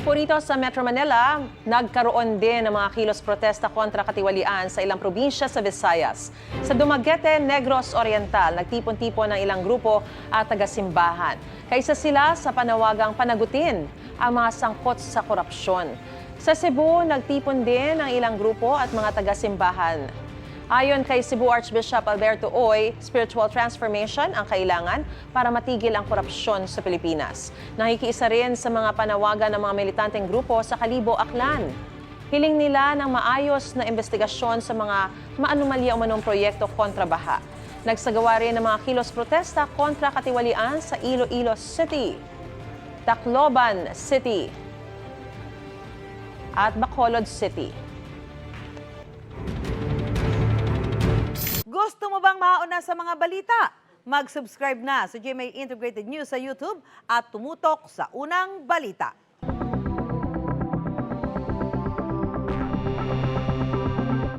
po rito sa Metro Manila, nagkaroon din ng mga kilos protesta kontra katiwalian sa ilang probinsya sa Visayas. Sa Dumaguete, Negros Oriental, nagtipon-tipon ng ilang grupo at taga-simbahan. Kaisa sila sa panawagang panagutin ang mga sangkot sa korupsyon. Sa Cebu, nagtipon din ang ilang grupo at mga taga-simbahan. Ayon kay Cebu Archbishop Alberto Oy, spiritual transformation ang kailangan para matigil ang korupsyon sa Pilipinas. Nakikiisa rin sa mga panawagan ng mga militanteng grupo sa Kalibo, Aklan. Hiling nila ng maayos na investigasyon sa mga maanumalya umanong proyekto kontra baha. Nagsagawa rin ng mga kilos protesta kontra katiwalian sa Iloilo City, Tacloban City at Bacolod City. Gusto mo bang mauna sa mga balita? Mag-subscribe na sa GMA Integrated News sa YouTube at tumutok sa unang balita.